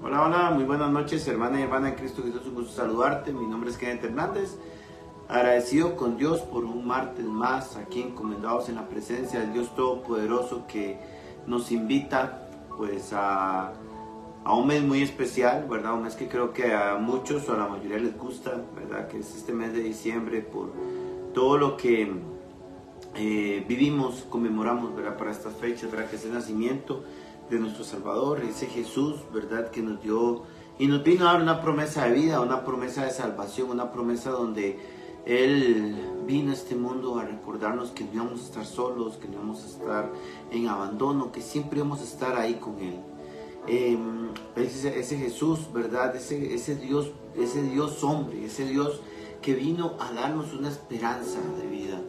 Hola, hola, muy buenas noches, hermana y hermana en Cristo Jesús, un gusto saludarte. Mi nombre es Kenneth Hernández, agradecido con Dios por un martes más aquí encomendados en la presencia del Dios Todopoderoso que nos invita pues a un mes muy especial, ¿verdad? Un mes que creo que a muchos o a la mayoría les gusta, ¿verdad? Que es este mes de diciembre por todo lo que vivimos, conmemoramos, ¿verdad? Para estas fechas, ¿verdad? Que es el nacimiento de nuestro Salvador, ese Jesús, ¿verdad? Que nos dio y nos vino a dar una promesa de vida, una promesa de salvación, una promesa donde Él vino a este mundo a recordarnos que no íbamos a estar solos, que no íbamos a estar en abandono, que siempre íbamos a estar ahí con Él. Ese Jesús, ¿verdad? Ese Dios hombre, ese Dios que vino a darnos una esperanza de vida.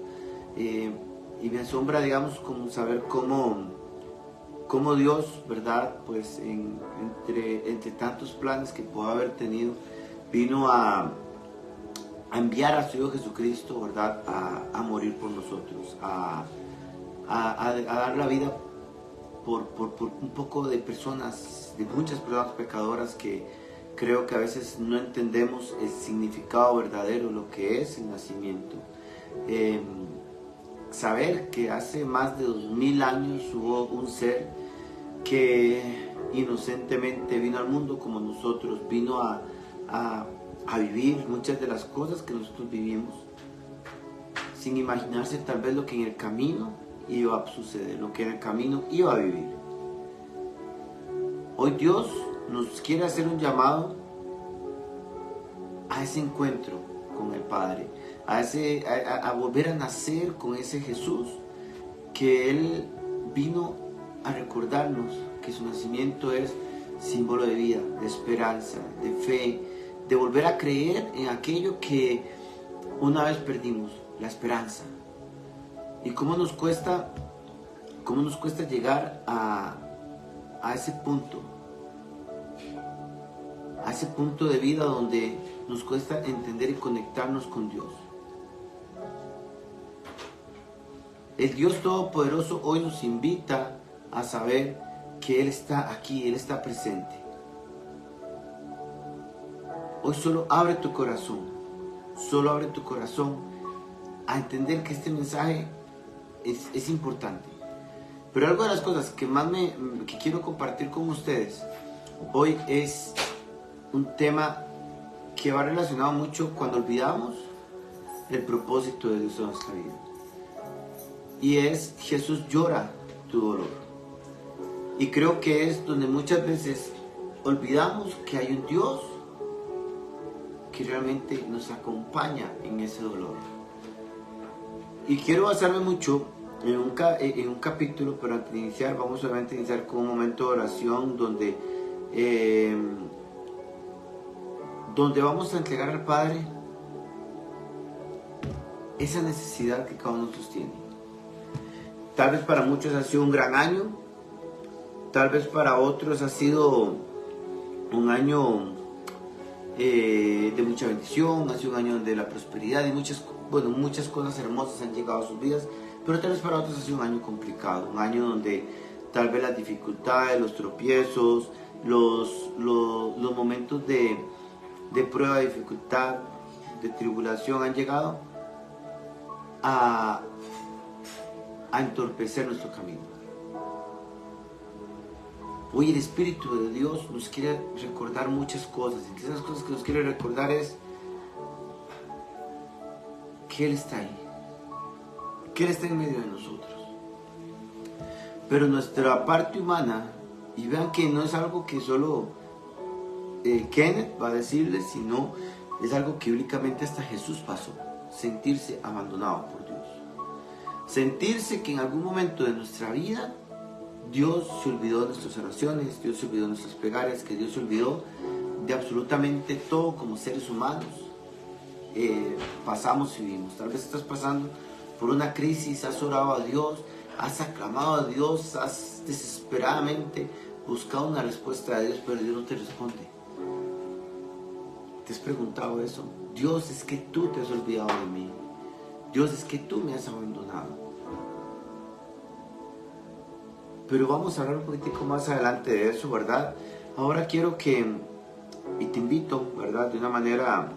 Y me asombra, digamos, como saber cómo Dios, ¿verdad? Pues entre tantos planes que pudo haber tenido, vino a enviar a su Hijo Jesucristo, ¿verdad? A morir por nosotros, a dar la vida por un poco de personas, de muchas personas pecadoras que creo que a veces no entendemos el significado verdadero, lo que es el nacimiento. Saber que hace más de 2000 años hubo un ser que inocentemente vino al mundo como nosotros, vino a vivir muchas de las cosas que nosotros vivimos, sin imaginarse tal vez lo que en el camino iba a suceder, lo que en el camino iba a vivir. Hoy Dios nos quiere hacer un llamado a ese encuentro con el Padre, a volver a nacer con ese Jesús que Él vino a recordarnos que su nacimiento es símbolo de vida, de esperanza, de fe, de volver a creer en aquello que una vez perdimos, la esperanza. Y cómo nos cuesta llegar a ese punto de vida donde nos cuesta entender y conectarnos con Dios. El Dios Todopoderoso hoy nos invita a saber que Él está aquí, Él está presente. Hoy solo abre tu corazón a entender que este mensaje es importante. Pero algo de las cosas que más que quiero compartir con ustedes hoy es un tema que va relacionado mucho cuando olvidamos el propósito de Dios en nuestra vida. Y es Jesús llora tu dolor. Y creo que es donde muchas veces olvidamos que hay un Dios que realmente nos acompaña en ese dolor. Y quiero basarme mucho en un capítulo, pero antes de iniciar, vamos solamente a iniciar con un momento de oración donde vamos a entregar al Padre esa necesidad que cada uno de nosotros tiene. Tal vez para muchos ha sido un gran año, tal vez para otros ha sido un año de mucha bendición, ha sido un año de la prosperidad y muchas cosas hermosas han llegado a sus vidas, pero tal vez para otros ha sido un año complicado, un año donde tal vez las dificultades, los tropiezos, los momentos de prueba, de dificultad, de tribulación han llegado a entorpecer nuestro camino. Hoy el Espíritu de Dios nos quiere recordar muchas cosas, y esas cosas que nos quiere recordar es que Él está ahí, que Él está en medio de nosotros. Pero nuestra parte humana, y vean que no es algo que solo Kenneth va a decirles, sino es algo que bíblicamente hasta Jesús pasó: sentirse abandonado por Dios, sentirse que en algún momento de nuestra vida Dios se olvidó de nuestras oraciones, Dios se olvidó de nuestras plegarias, que Dios se olvidó de absolutamente todo como seres humanos. Pasamos y vivimos. Tal vez estás pasando por una crisis, has orado a Dios, has aclamado a Dios, has desesperadamente buscado una respuesta de Dios, pero Dios no te responde. ¿Te has preguntado eso? Dios, es que tú te has olvidado de mí. Dios, es que tú me has abandonado. Pero vamos a hablar un poquitico más adelante de eso, ¿verdad? Ahora quiero que, y te invito, ¿verdad? De una manera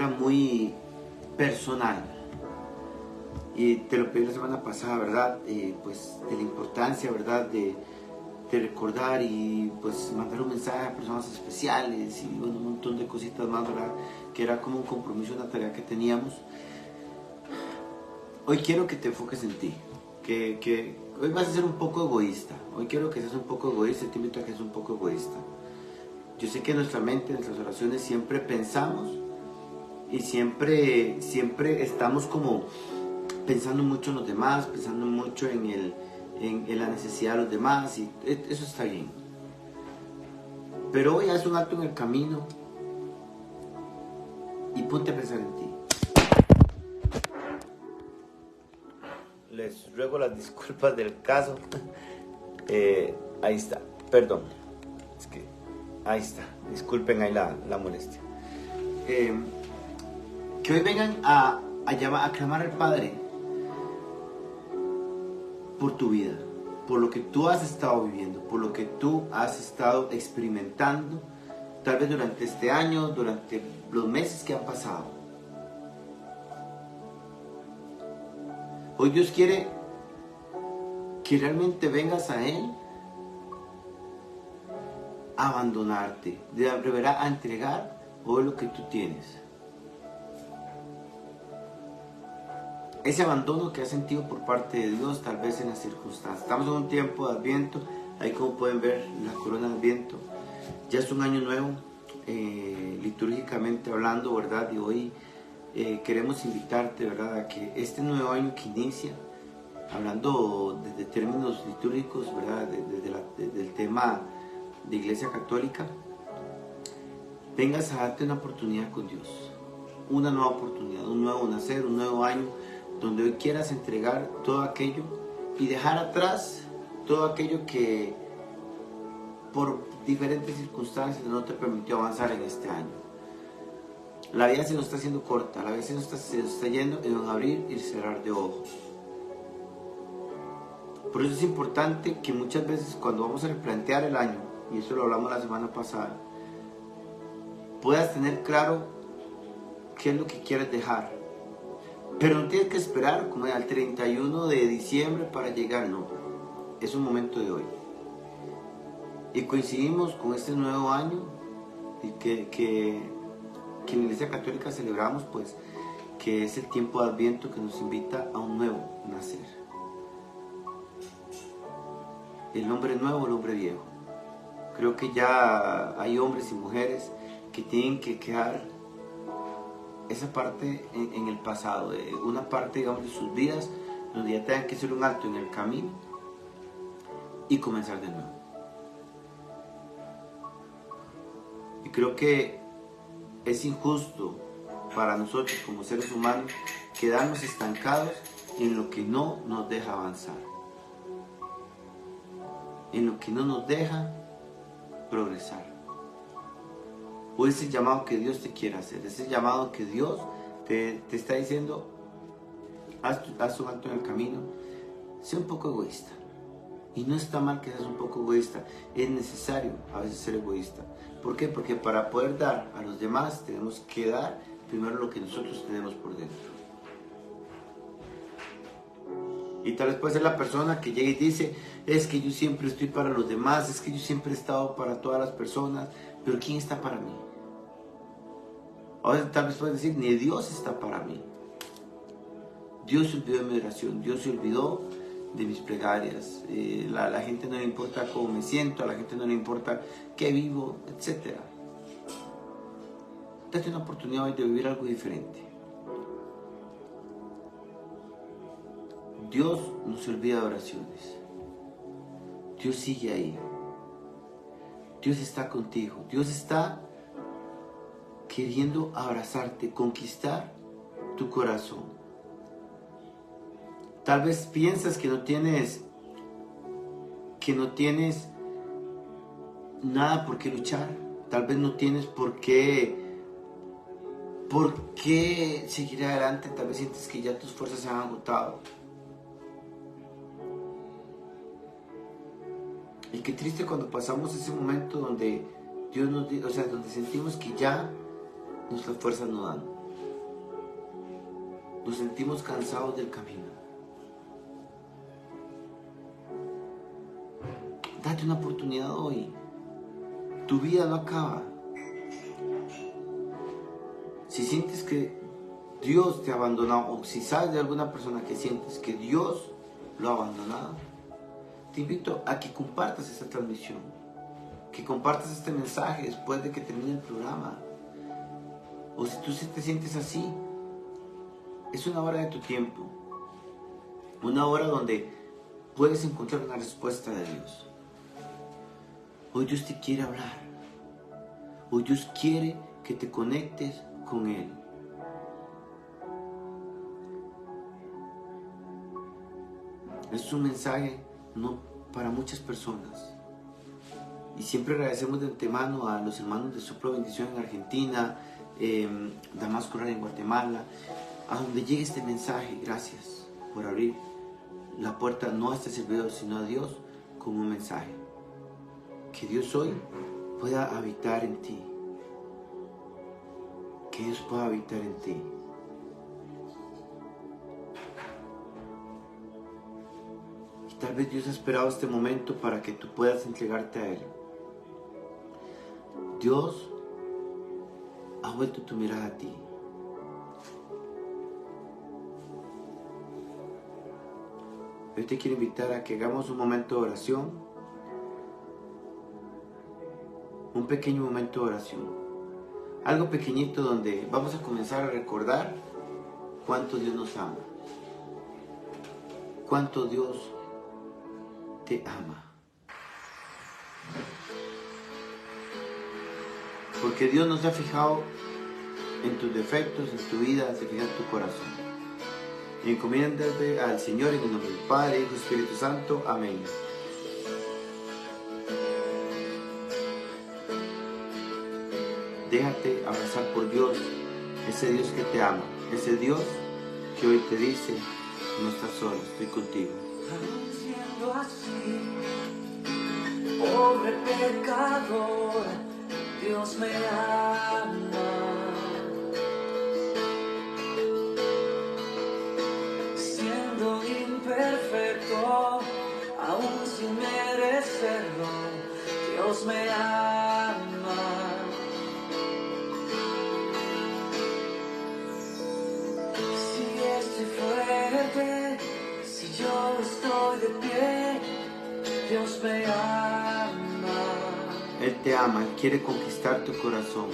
muy personal. Y te lo pedí la semana pasada, ¿verdad? Pues de la importancia, ¿verdad? De recordar y pues mandar un mensaje a personas especiales y bueno, un montón de cositas más, ¿verdad? Que era como un compromiso, una tarea que teníamos. Hoy quiero que te enfoques en ti, que hoy vas a ser un poco egoísta. Hoy quiero que seas un poco egoísta, te invito a que seas un poco egoísta. Yo sé que en nuestra mente, en nuestras oraciones siempre pensamos y siempre estamos como pensando mucho en los demás, pensando mucho en la necesidad de los demás, y eso está bien. Pero hoy haz un alto en el camino y ponte a pensar en ti. Les ruego las disculpas del caso. Ahí está, perdón. Es que ahí está, disculpen ahí la molestia. Que hoy vengan a clamar al Padre por tu vida, por lo que tú has estado viviendo, por lo que tú has estado experimentando, tal vez durante este año, durante los meses que han pasado. Hoy Dios quiere que realmente vengas a Él a abandonarte, de volver a entregar todo lo que tú tienes. Ese abandono que has sentido por parte de Dios, tal vez en las circunstancias. Estamos en un tiempo de Adviento, ahí como pueden ver la corona de Adviento. Ya es un año nuevo, litúrgicamente hablando, ¿verdad? Y hoy queremos invitarte, ¿verdad?, a que este nuevo año que inicia, hablando desde términos litúrgicos, ¿verdad?, desde el tema de Iglesia Católica, vengas a darte una oportunidad con Dios, una nueva oportunidad, un nuevo nacer, un nuevo año, donde hoy quieras entregar todo aquello y dejar atrás todo aquello que por diferentes circunstancias no te permitió avanzar en este año. La vida se nos está haciendo corta, la vida se nos está yendo en un abrir y cerrar de ojos. Por eso es importante que muchas veces cuando vamos a replantear el año, y eso lo hablamos la semana pasada, puedas tener claro qué es lo que quieres dejar. Pero no tienes que esperar como al 31 de diciembre para llegar, no. Es un momento de hoy. Y coincidimos con este nuevo año y que en la Iglesia Católica celebramos, pues, que es el tiempo de Adviento que nos invita a un nuevo nacer. El hombre nuevo, el hombre viejo. Creo que ya hay hombres y mujeres que tienen que quedar esa parte en el pasado, una parte, digamos, de sus vidas donde ya tengan que hacer un alto en el camino y comenzar de nuevo. Y creo que es injusto para nosotros como seres humanos quedarnos estancados en lo que no nos deja avanzar, en lo que no nos deja progresar. O ese llamado que Dios te quiere hacer, ese llamado que Dios te está diciendo, haz un alto en el camino, sé un poco egoísta. Y no está mal que seas un poco egoísta, es necesario a veces ser egoísta. ¿Por qué? Porque para poder dar a los demás tenemos que dar primero lo que nosotros tenemos por dentro. Y tal vez puede ser la persona que llega y dice, es que yo siempre estoy para los demás, es que yo siempre he estado para todas las personas, pero ¿quién está para mí? Ahora tal vez puedes decir, ni Dios está para mí. Dios se olvidó de mi oración, Dios se olvidó de mis plegarias. La gente no le importa cómo me siento, a la gente no le importa qué vivo, etc. Date una oportunidad hoy de vivir algo diferente. Dios no se olvida de oraciones. Dios sigue ahí. Dios está contigo. Dios está queriendo abrazarte, conquistar tu corazón. Tal vez piensas que no tienes nada por qué luchar. Tal vez no tienes por qué seguir adelante. Tal vez sientes que ya tus fuerzas se han agotado. Y qué triste cuando pasamos ese momento donde Dios nos, o sea, donde sentimos que ya nuestras fuerzas no dan. Nos sentimos cansados del camino. Date una oportunidad hoy. Tu vida no acaba. Si sientes que Dios te ha abandonado, o si sabes de alguna persona que sientes que Dios lo ha abandonado, te invito a que compartas esta transmisión, que compartas este mensaje después de que termine el programa. O si tú te sientes así, es una hora de tu tiempo, una hora donde puedes encontrar una respuesta de Dios. Hoy Dios te quiere hablar, hoy Dios quiere que te conectes con Él. Es un mensaje no para muchas personas. Y siempre agradecemos de antemano a los hermanos de Soplo Bendición en Argentina, Damasco Radio en Guatemala, a donde llegue este mensaje. Gracias por abrir la puerta no a este servidor, sino a Dios con un mensaje. Que Dios hoy pueda habitar en ti. Que Dios pueda habitar en ti. Y tal vez Dios ha esperado este momento para que tú puedas entregarte a Él. Dios ha vuelto tu mirada a ti. Hoy te quiero invitar a que hagamos un momento de oración. Un pequeño momento de oración. Algo pequeñito donde vamos a comenzar a recordar cuánto Dios nos ama. Cuánto Dios te ama. Porque Dios no se ha fijado en tus defectos, en tu vida, se fija en tu corazón. Y encomiéndate al Señor en el nombre del Padre, Hijo y Espíritu Santo. Amén. Déjate abrazar por Dios, ese Dios que te ama, ese Dios que hoy te dice, no estás solo, estoy contigo. Aún siendo así, pobre pecador, Dios me ama. Siendo imperfecto, aún sin merecerlo, Dios me ama. Si estoy fuerte, si yo estoy de pie, Dios me ama. Él te ama, Él quiere conquistar tu corazón.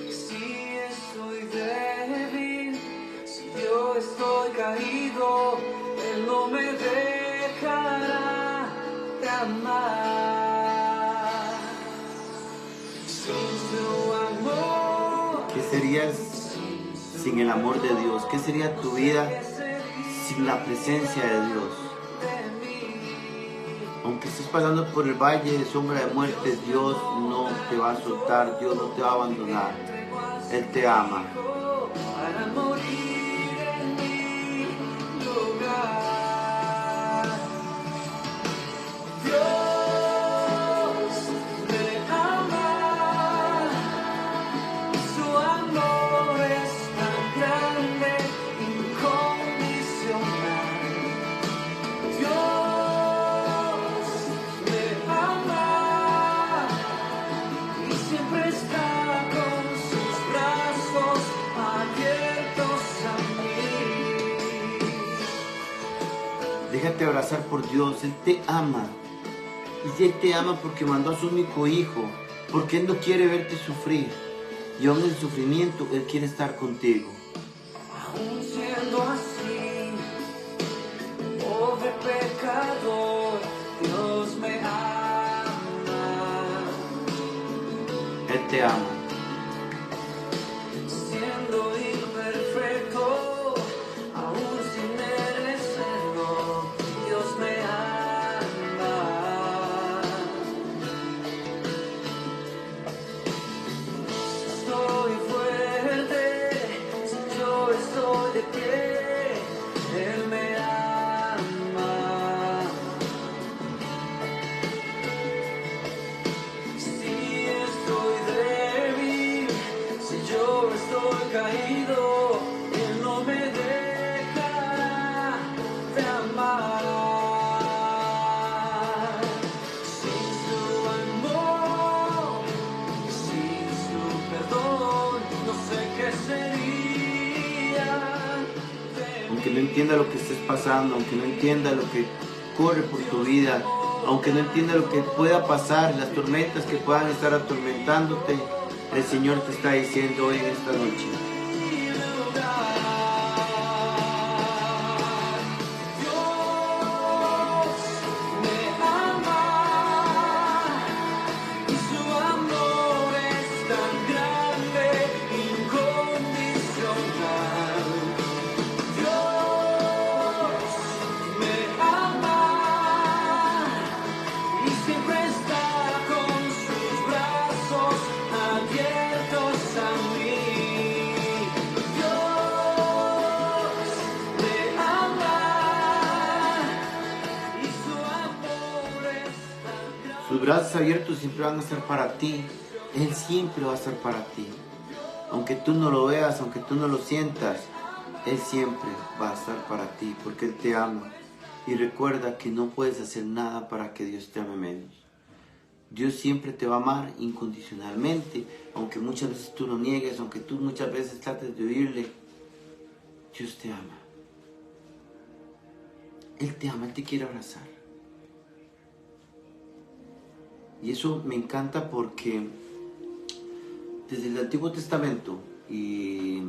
Si estoy débil, si yo estoy caído, Él no me dejará de amar. Sin su amor, ¿Qué serías sin el amor de Dios? ¿Qué sería tu vida sin la presencia de Dios? Aunque estés pasando por el valle de sombra de muerte, Dios no te va a soltar, Dios no te va a abandonar. Él te ama. para morir en mi lugar. Dios me ama, su amor es tan grande, incondicional. Dios me ama y siempre está con sus brazos abiertos a mí. Déjate abrazar por Dios, Él te ama. Y Él te ama porque mandó a su único hijo, porque Él no quiere verte sufrir. Y aún en el sufrimiento, Él quiere estar contigo. Aún siendo así, pobre pecador, Dios me ama. Él te ama. Siendo imperfecto, aún sin merecerlo, Dios me ama. Estoy fuerte, si yo estoy de pie, Él me ama. entienda lo que estés pasando, aunque no entienda lo que corre por tu vida, aunque no entienda lo que pueda pasar, las tormentas que puedan estar atormentándote, el Señor te está diciendo hoy en esta noche: sus brazos abiertos siempre van a estar para ti. Él siempre va a estar para ti. Aunque tú no lo veas, aunque tú no lo sientas, Él siempre va a estar para ti, porque Él te ama. Y recuerda que no puedes hacer nada para que Dios te ame menos. Dios siempre te va a amar incondicionalmente, aunque muchas veces tú lo niegues, aunque tú muchas veces trates de huirle. Dios te ama. Él te ama, Él te quiere abrazar. Y eso me encanta porque desde el Antiguo Testamento, y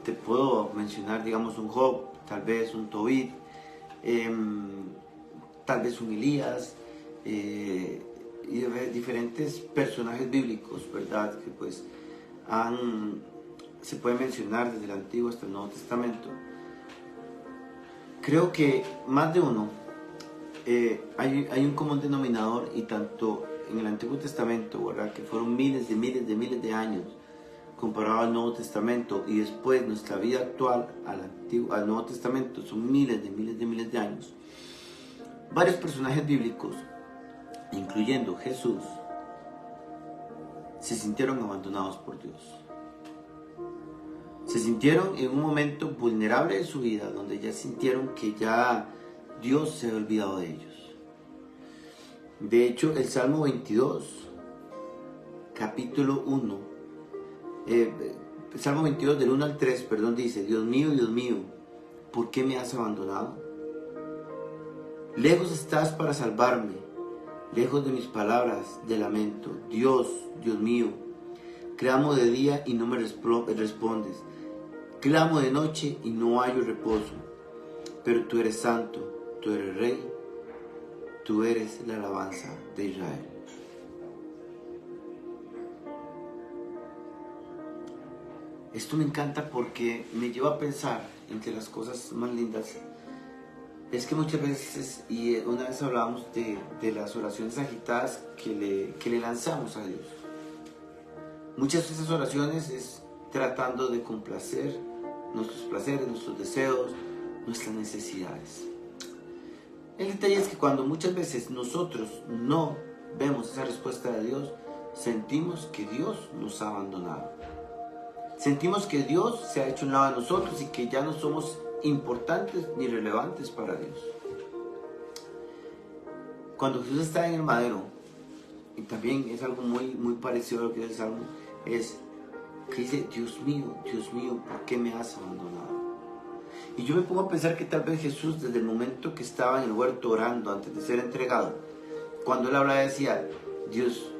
te puedo mencionar, digamos, un Job, tal vez un Tobit, tal vez un Elías, y diferentes personajes bíblicos, ¿verdad? Que pues se puede mencionar desde el Antiguo hasta el Nuevo Testamento. Creo que más de uno, hay un común denominador, y tanto en el Antiguo Testamento, ¿verdad?, que fueron miles de años comparado al Nuevo Testamento, y después nuestra vida actual al Nuevo Testamento son miles de años. Varios personajes bíblicos, incluyendo Jesús, se sintieron abandonados por Dios. Se sintieron en un momento vulnerable de su vida, donde ya sintieron que ya Dios se había olvidado de ellos. De hecho, el Salmo 22, capítulo 1, el Salmo 22 del 1 al 3, perdón, dice: Dios mío, ¿por qué me has abandonado? Lejos estás para salvarme, lejos de mis palabras de lamento. Dios mío, clamo de día y no me respondes. Clamo de noche y no hallo reposo. Pero tú eres santo, tú eres rey, tú eres la alabanza de Israel. Esto me encanta porque me lleva a pensar entre las cosas más lindas. Es que muchas veces, y una vez hablábamos de las oraciones agitadas que le lanzamos a Dios. Muchas de esas oraciones es tratando de complacer nuestros placeres, nuestros deseos, nuestras necesidades. El detalle es que cuando muchas veces nosotros no vemos esa respuesta de Dios, sentimos que Dios nos ha abandonado. Sentimos que Dios se ha hecho un lado de nosotros y que ya no somos importantes ni relevantes para Dios. Cuando Jesús está en el madero, y también es algo muy parecido a lo que es el Salmo, es que dice: Dios mío, ¿por qué me has abandonado? Y yo me pongo a pensar que tal vez Jesús, desde el momento que estaba en el huerto orando antes de ser entregado, cuando él hablaba, decía: Dios,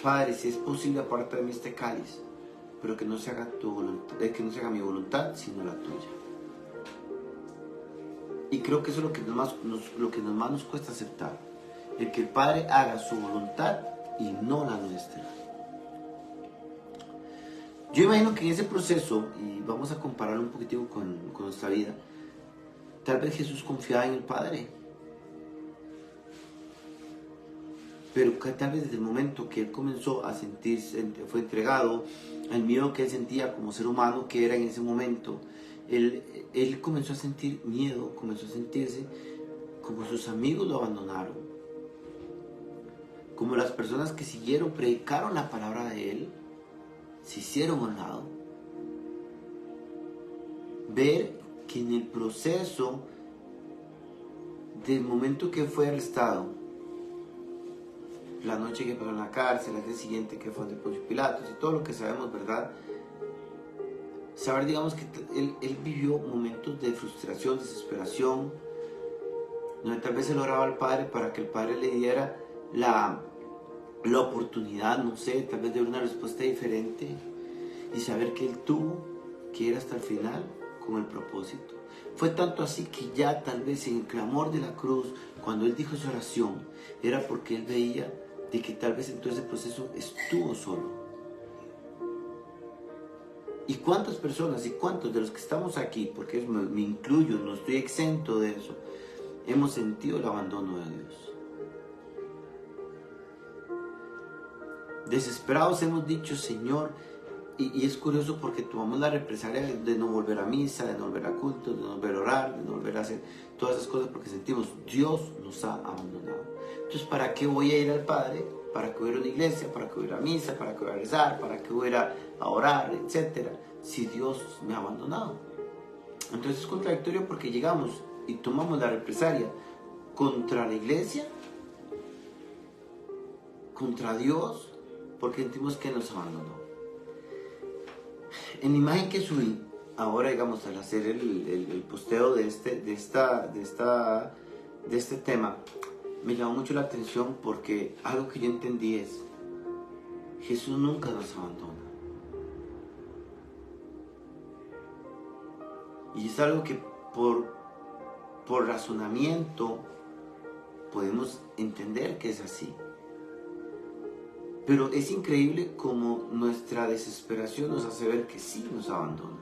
Padre, si es posible, aparta de mí este cáliz, pero que no se haga tu voluntad, que no se haga mi voluntad, sino la tuya. Y creo que eso es lo que más nos cuesta aceptar, el que el Padre haga su voluntad y no la nuestra. Yo imagino que en ese proceso, y vamos a compararlo un poquitico con nuestra vida, tal vez Jesús confiaba en el Padre, pero que tal vez desde el momento que él comenzó a sentirse, fue entregado, el miedo que él sentía como ser humano que era en ese momento, él comenzó a sentir miedo, comenzó a sentirse como sus amigos lo abandonaron, como las personas que siguieron, predicaron la palabra de él, se hicieron a un lado. Ver que en el proceso del momento que fue arrestado, la noche que pasó en la cárcel, el día siguiente que fue ante Poncio Pilatos y todo lo que sabemos, ¿verdad? saber, digamos, que él vivió momentos de frustración, desesperación, donde tal vez él oraba al Padre para que el Padre le diera la oportunidad, no sé, tal vez de una respuesta diferente, y saber que él tuvo que ir hasta el final con el propósito. Fue tanto así que ya tal vez en el clamor de la cruz, cuando él dijo esa oración, era porque él veía de que tal vez en todo ese proceso estuvo solo. ¿Y cuántas personas y cuántos de los que estamos aquí, porque me incluyo, no estoy exento de eso, hemos sentido el abandono de Dios? Desesperados hemos dicho, Señor, y es curioso porque tomamos la represalia de no volver a misa, de no volver a culto, de no volver a orar, de no volver a hacer todas esas cosas porque sentimos, Dios nos ha abandonado. Entonces, ¿para qué voy a ir al Padre? ¿Para que voy a ir a una iglesia? ¿Para que voy a ir a misa? ¿Para que voy a rezar? ¿Para que voy a ir a orar? Etcétera. Si Dios me ha abandonado. Entonces es contradictorio porque llegamos y tomamos la represalia contra la iglesia, contra Dios, porque sentimos que nos abandonó. En la imagen que subí, ahora digamos al hacer el posteo de este tema, me llamó mucho la atención porque algo que yo entendí es, Jesús nunca nos abandona. Y es algo que por razonamiento podemos entender que es así. Pero es increíble como nuestra desesperación nos hace ver que sí nos abandona.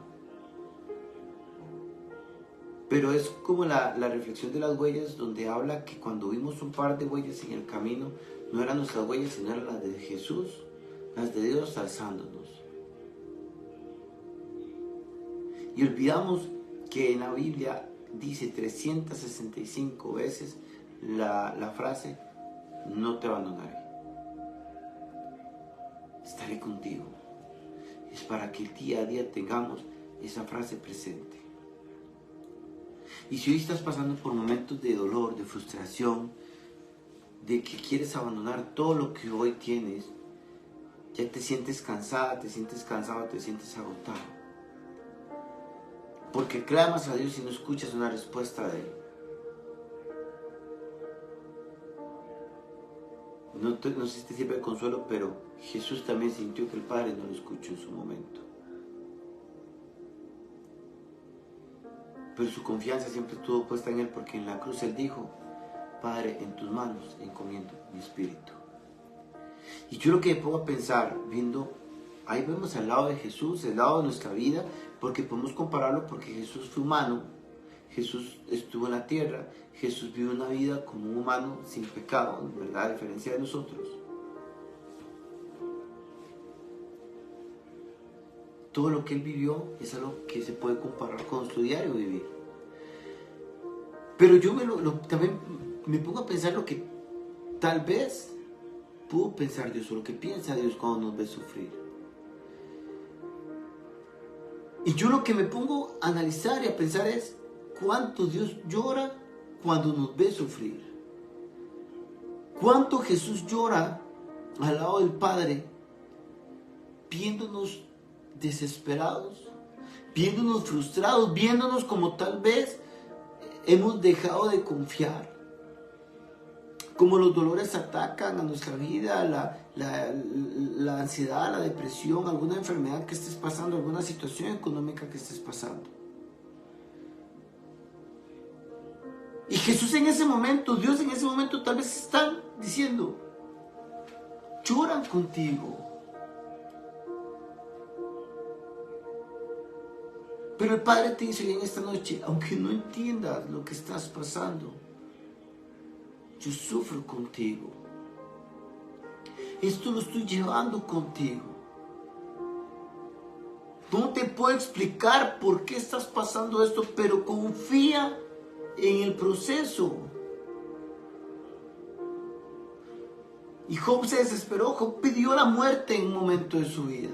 Pero es como la reflexión de las huellas, donde habla que cuando vimos un par de huellas en el camino, no eran nuestras huellas, sino eran las de Jesús, las de Dios alzándonos. Y olvidamos que en la Biblia dice 365 veces la frase, no te abandonaré. Estaré contigo. Es para que día a día tengamos esa frase presente. Y si hoy estás pasando por momentos de dolor, de frustración, de que quieres abandonar todo lo que hoy tienes, ya te sientes cansada, te sientes cansado, te sientes agotado, porque clamas a Dios y no escuchas una respuesta de Él. No sé si te sirve de consuelo, pero Jesús también sintió que el Padre no lo escuchó en su momento. Pero su confianza siempre estuvo puesta en Él, porque en la cruz Él dijo, Padre, en tus manos encomiendo mi espíritu. Y yo lo que me pongo a pensar, viendo, ahí vemos al lado de Jesús, al lado de nuestra vida, porque podemos compararlo porque Jesús fue humano, Jesús estuvo en la tierra, Jesús vivió una vida como un humano sin pecado, ¿verdad? A diferencia de nosotros. Todo lo que Él vivió es algo que se puede comparar con su diario vivir. Pero yo también me pongo a pensar lo que tal vez pudo pensar Dios, o lo que piensa Dios cuando nos ve sufrir. Y yo lo que me pongo a analizar y a pensar es cuánto Dios llora cuando nos ve sufrir. Cuánto Jesús llora al lado del Padre, viéndonos desesperados, viéndonos frustrados, viéndonos como tal vez hemos dejado de confiar, como los dolores atacan a nuestra vida, la ansiedad, la depresión, alguna enfermedad que estés pasando, alguna situación económica que estés pasando. Y Jesús en ese momento, Dios en ese momento tal vez están diciendo, lloran contigo. Pero el Padre te dice en esta noche, aunque no entiendas lo que estás pasando, yo sufro contigo. Esto lo estoy llevando contigo. No te puedo explicar por qué estás pasando esto, pero confía en el proceso. Y Job se desesperó, Job pidió la muerte en un momento de su vida.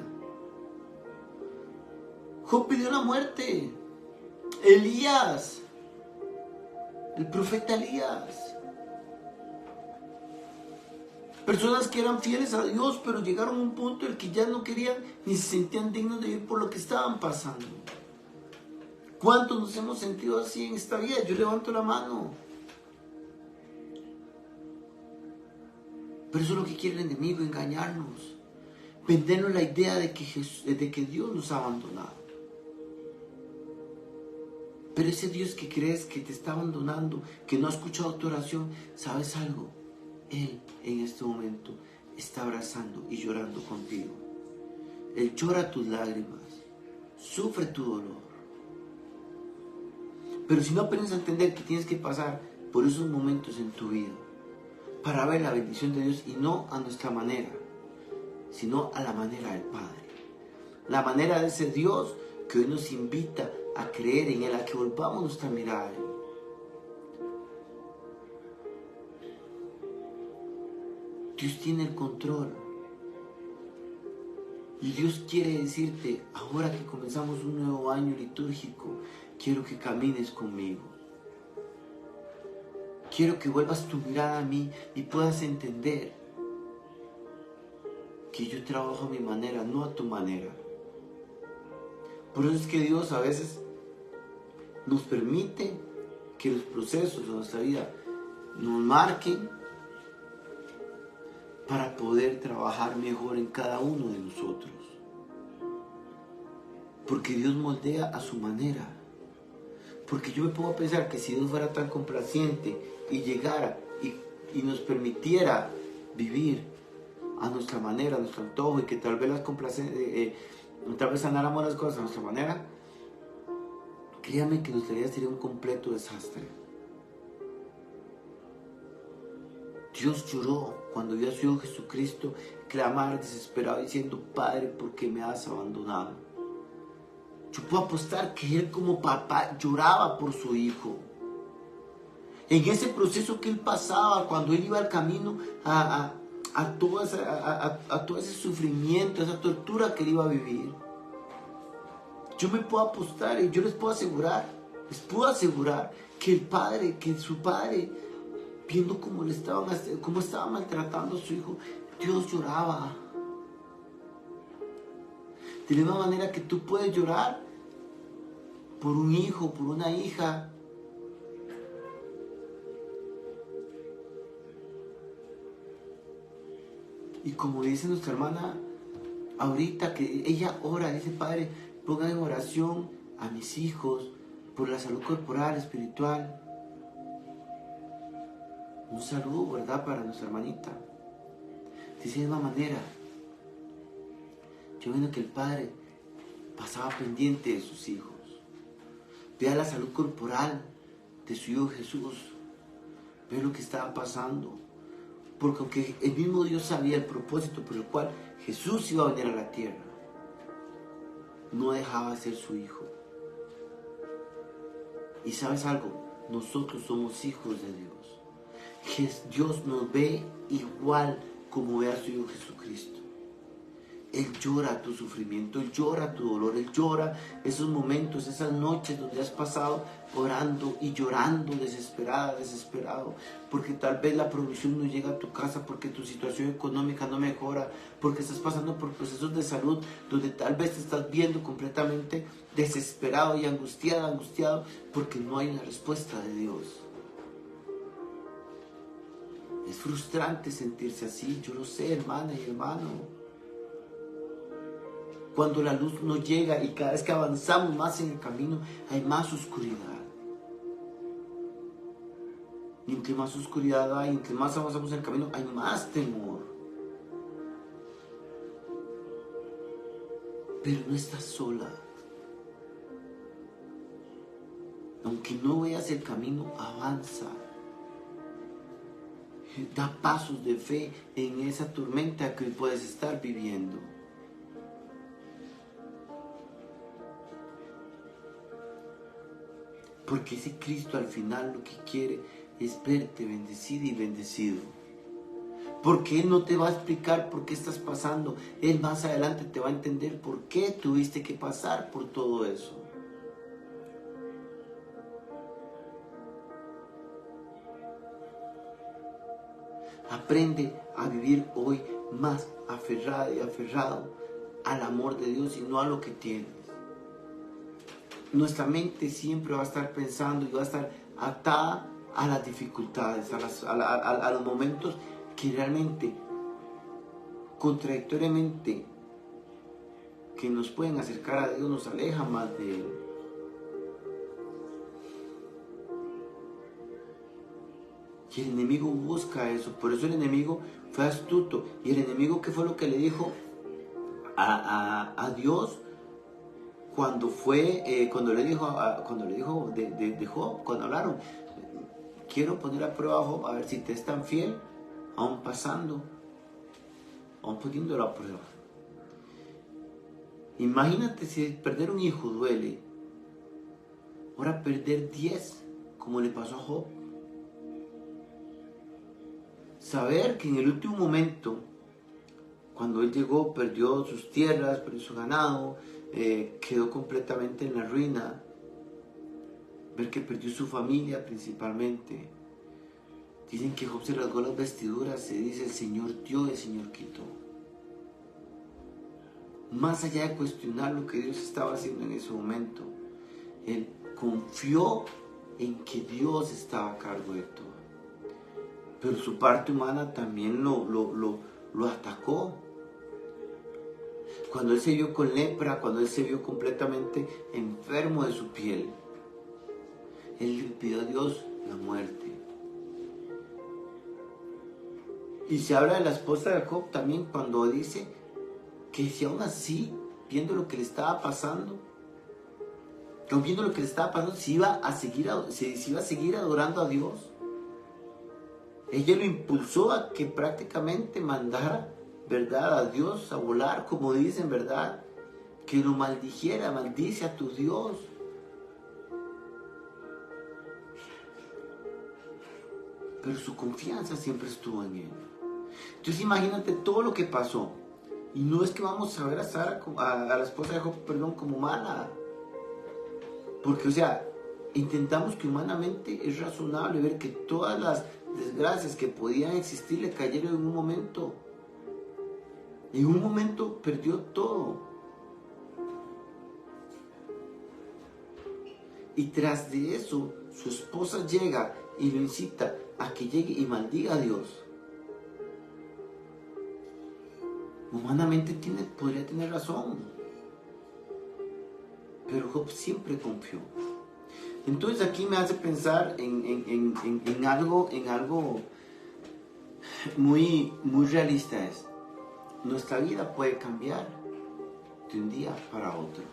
Job pidió la muerte. Elías, el profeta Elías. Personas que eran fieles a Dios, pero llegaron a un punto en el que ya no querían ni se sentían dignos de vivir por lo que estaban pasando. ¿Cuántos nos hemos sentido así en esta vida? Yo levanto la mano. Pero eso es lo que quiere el enemigo, engañarnos. Vendernos la idea de que Dios nos ha abandonado. Pero ese Dios que crees que te está abandonando, que no ha escuchado tu oración, ¿sabes algo? Él en este momento está abrazando y llorando contigo. Él llora tus lágrimas, sufre tu dolor. Pero si no aprendes a entender que tienes que pasar por esos momentos en tu vida para ver la bendición de Dios, y no a nuestra manera, sino a la manera del Padre. La manera de ese Dios que hoy nos invita a creer en Él, a que volvamos nuestra mirada a Él. Dios tiene el control. Y Dios quiere decirte, ahora que comenzamos un nuevo año litúrgico, quiero que camines conmigo. Quiero que vuelvas tu mirada a mí y puedas entender que yo trabajo a mi manera, no a tu manera. Por eso es que Dios a veces nos permite que los procesos de nuestra vida nos marquen para poder trabajar mejor en cada uno de nosotros. Porque Dios moldea a su manera. Porque yo me pongo a pensar que si Dios fuera tan complaciente y llegara y nos permitiera vivir a nuestra manera, a nuestro antojo, y que tal vez tal vez sanáramos las cosas a nuestra manera, créame que nuestra vida sería un completo desastre. Dios lloró cuando vio a su Hijo Jesucristo clamar desesperado diciendo, Padre, ¿por qué me has abandonado? Yo puedo apostar que Él como papá lloraba por su Hijo. En ese proceso que Él pasaba, cuando Él iba al camino a todo ese sufrimiento, a esa tortura que Él iba a vivir. Yo me puedo apostar y yo les puedo asegurar que su Padre, viendo cómo estaba maltratando a su Hijo, Dios lloraba. De la misma manera que tú puedes llorar por un hijo, por una hija. Y como dice nuestra hermana ahorita, que ella ora, dice, Padre, ponga en oración a mis hijos por la salud corporal, espiritual. Un saludo, ¿verdad?, para nuestra hermanita. Dice de una manera, yo viendo que el Padre pasaba pendiente de sus hijos. Vea la salud corporal de su Hijo Jesús. Ve lo que estaba pasando. Porque aunque el mismo Dios sabía el propósito por el cual Jesús iba a venir a la tierra, no dejaba de ser su Hijo. Y ¿sabes algo? Nosotros somos hijos de Dios. Dios nos ve igual como ve a su Hijo Jesucristo. Él llora tu sufrimiento, Él llora tu dolor, Él llora esos momentos, esas noches donde has pasado orando y llorando desesperado, porque tal vez la provisión no llega a tu casa, porque tu situación económica no mejora, porque estás pasando por procesos de salud donde tal vez te estás viendo completamente desesperado y angustiado, porque no hay una respuesta de Dios. Es frustrante sentirse así, yo lo sé, hermana y hermano. Cuando la luz no llega y cada vez que avanzamos más en el camino, hay más oscuridad. Y entre más oscuridad hay, entre más avanzamos en el camino, hay más temor. Pero no estás sola. Aunque no veas el camino, avanza. Da pasos de fe en esa tormenta que hoy puedes estar viviendo. Porque ese Cristo al final lo que quiere es verte bendecida y bendecido. Porque Él no te va a explicar por qué estás pasando. Él más adelante te va a entender por qué tuviste que pasar por todo eso. Aprende a vivir hoy más aferrado y aferrado al amor de Dios y no a lo que tienes. Nuestra mente siempre va a estar pensando y va a estar atada a las dificultades, a los momentos que realmente, contradictoriamente, que nos pueden acercar a Dios, nos alejan más de Él. Y el enemigo busca eso, por eso el enemigo fue astuto. Y el enemigo, ¿qué fue lo que le dijo a Dios cuando le dijo de Job, cuando hablaron? Quiero poner a prueba a Job, a ver si te es tan fiel, aún poniéndolo a prueba. Imagínate si perder un hijo duele, ahora perder 10, como le pasó a Job. Saber que en el último momento, cuando él llegó, perdió sus tierras, perdió su ganado, quedó completamente en la ruina. Ver que perdió su familia principalmente. Dicen que Job se rasgó las vestiduras, se dice el Señor dio, el Señor quitó. Más allá de cuestionar lo que Dios estaba haciendo en ese momento, él confió en que Dios estaba a cargo de todo. Pero su parte humana también lo atacó. Cuando él se vio con lepra, cuando él se vio completamente enfermo de su piel, él le pidió a Dios la muerte. Y se habla de la esposa de Job también cuando dice que si aún así, viendo lo que le estaba pasando, se iba a seguir adorando a Dios. Ella lo impulsó a que prácticamente mandara, ¿verdad?, a Dios a volar, como dicen, ¿verdad? Que lo maldijera, maldice a tu Dios. Pero su confianza siempre estuvo en Él. Entonces imagínate todo lo que pasó. Y no es que vamos a ver a Sara, a la esposa de Job, como mala. Porque, o sea, intentamos que humanamente es razonable ver que todas las desgracias que podían existir le cayeron en un momento. En un momento perdió todo. Y tras de eso, su esposa llega y lo incita a que llegue y maldiga a Dios. Humanamente podría tener razón. Pero Job siempre confió. Entonces aquí me hace pensar en algo muy, muy realista. Nuestra vida puede cambiar de un día para otro.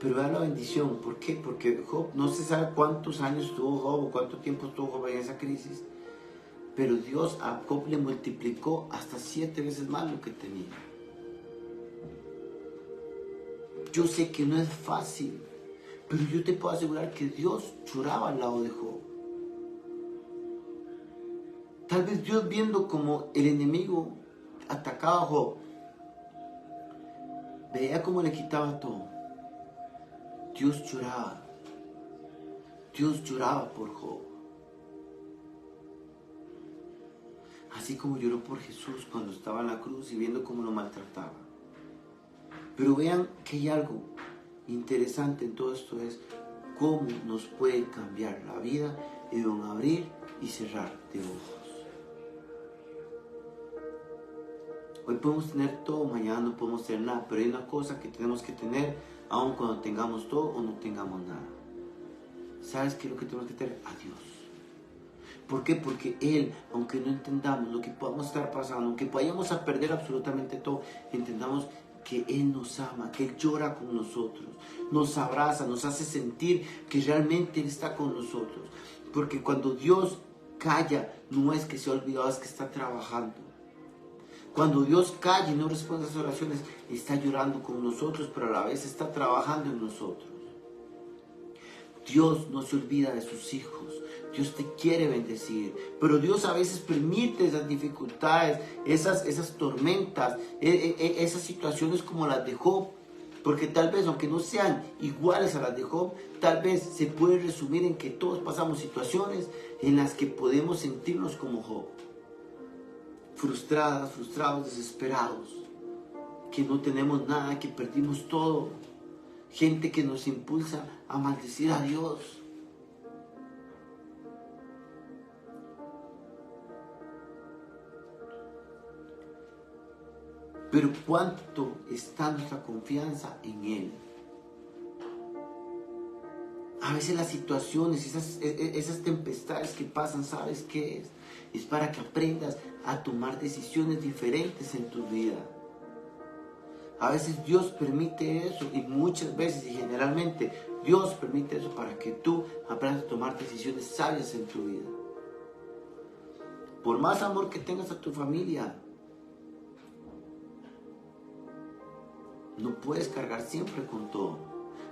Pero vea la bendición. ¿Por qué? Porque Job, no se sabe cuántos años estuvo Job o cuánto tiempo estuvo Job en esa crisis. Pero Dios a Job le multiplicó hasta 7 veces más lo que tenía. Yo sé que no es fácil, pero yo te puedo asegurar que Dios lloraba al lado de Job. Tal vez Dios, viendo como el enemigo atacaba a Job, veía cómo le quitaba todo. Dios lloraba. Dios lloraba por Job. Así como lloró por Jesús cuando estaba en la cruz y viendo cómo lo maltrataba. Pero vean que hay algo interesante en todo esto, es cómo nos puede cambiar la vida en un abrir y cerrar de ojos. Hoy podemos tener todo, mañana no podemos tener nada, pero hay una cosa que tenemos que tener aun cuando tengamos todo o no tengamos nada. ¿Sabes qué es lo que tenemos que tener? A Dios. ¿Por qué? Porque Él, aunque no entendamos lo que podamos estar pasando, aunque vayamos a perder absolutamente todo, entendamos que Él nos ama, que Él llora con nosotros, nos abraza, nos hace sentir que realmente Él está con nosotros. Porque cuando Dios calla, no es que se ha olvidado, es que está trabajando. Cuando Dios calla y no responde a esas oraciones, está llorando con nosotros, pero a la vez está trabajando en nosotros. Dios no se olvida de sus hijos. Dios te quiere bendecir, pero Dios a veces permite esas dificultades, esas tormentas, esas situaciones como las de Job, Porque tal vez, aunque no sean iguales a las de Job, tal vez se puede resumir en que todos pasamos situaciones en las que podemos sentirnos como Job. Frustrados, desesperados, que no tenemos nada, que perdimos todo. Gente que nos impulsa a maldecir a Dios. Pero ¿cuánto está nuestra confianza en Él? A veces las situaciones, esas tempestades que pasan, ¿sabes qué es? Es para que aprendas a tomar decisiones diferentes en tu vida. A veces Dios permite eso, y muchas veces y generalmente Dios permite eso para que tú aprendas a tomar decisiones sabias en tu vida. Por más amor que tengas a tu familia, no puedes cargar siempre con todo.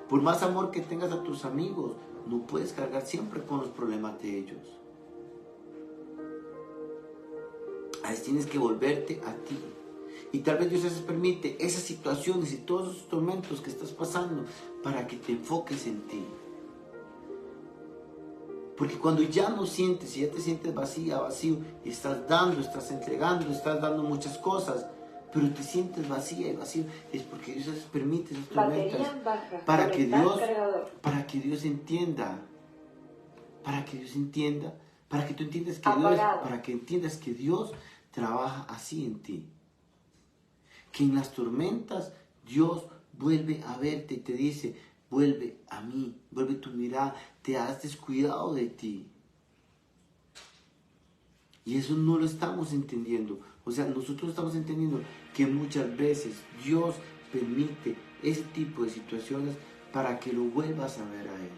Por más amor que tengas a tus amigos, no puedes cargar siempre con los problemas de ellos. A veces tienes que volverte a ti. Y tal vez Dios a veces permite esas situaciones y todos esos tormentos que estás pasando para que te enfoques en ti. Porque cuando ya no sientes, y ya te sientes vacío, y estás dando, estás entregando, estás dando muchas cosas, pero te sientes vacía y vacío, es porque Dios a veces permite esas tormentas para que Dios entienda, para que tú entiendas que para que entiendas que Dios trabaja así en ti. Que en las tormentas Dios vuelve a verte y te dice, vuelve a mí, vuelve tu mirada, te has descuidado de ti. Y eso no lo estamos entendiendo. O sea, nosotros estamos entendiendo que muchas veces Dios permite ese tipo de situaciones para que lo vuelvas a ver a Él.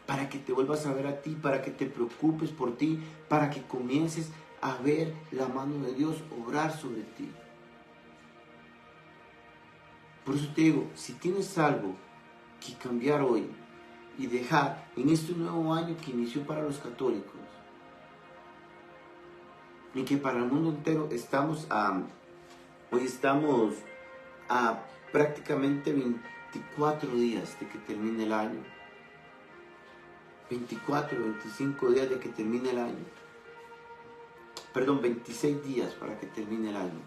Para que te vuelvas a ver a ti, para que te preocupes por ti, para que comiences a ver la mano de Dios obrar sobre ti. Por eso te digo, si tienes algo que cambiar hoy y dejar en este nuevo año que inició para los católicos y que para el mundo entero hoy estamos a prácticamente 24 días de que termine el año. 24, 25 días de que termine el año. Perdón, 26 días para que termine el año.